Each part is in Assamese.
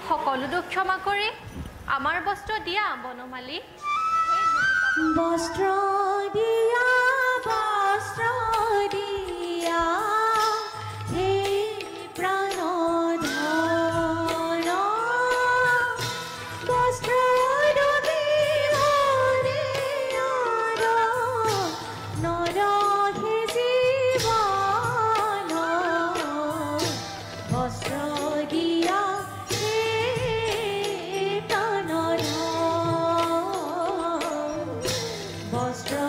সকলো দুখ ক্ষমা কৰি আমাৰ বস্ত্ৰ দিয়া বনমালী বস্ত্ৰ দিয়া হে প্ৰাণধন বস্ত্ৰ নৰহে জীৱন বস্ত্ৰ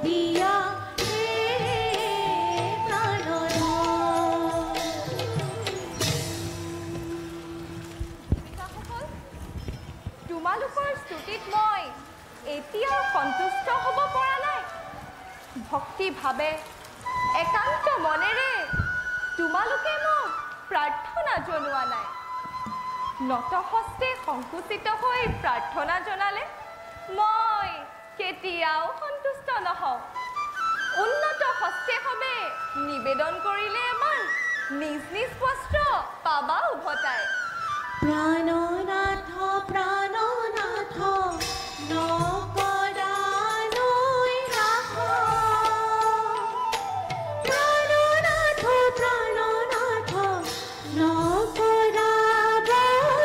দিয়া তোমালোকৰ স্তুতিত মই এতিয়াও সন্তুষ্ট হ'ব পৰা নাই ভক্তি ভাৱে একান্ত মনেৰে তোমালোকে মোক প্ৰাৰ্থনা জনোৱা নাই নতহস্তে সংকুচিত হৈ প্ৰাৰ্থনা জনালে মই কেতিয়াও সন্তুষ্ট নহওঁ উন্নত হস্তে হবে নিবেদন কৰিলে এবাৰ নিজ নিজ বস্ত্ৰ পাবা উভতাই প্ৰাণনাথ নকৰালৈ ৰাখ প্ৰাণনাথ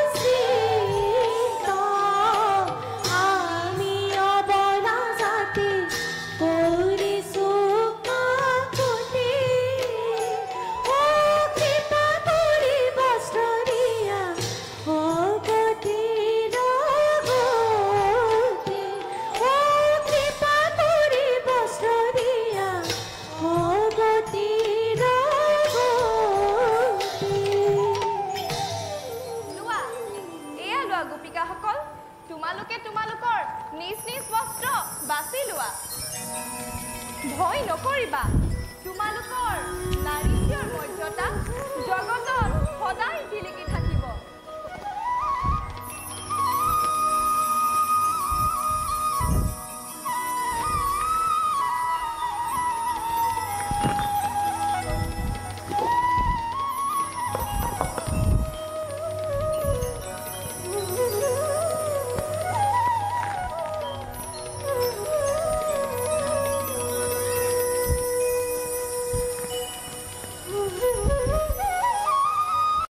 নকৰাবচিত আমি অবলা জাতি কৰিছোঁ কাকুতি ও কৃপা কৰি বস্ত্ৰ দিয়া গোপিকাসকল তোমালোকে তোমালোকৰ নিজ নিজ বস্ত্ৰ বাছি লোৱা ভয় নকৰিবা তোমালোকৰ নাৰীত্বৰ মৰ্যাদা জগতত সদায় জিলিকি থাকে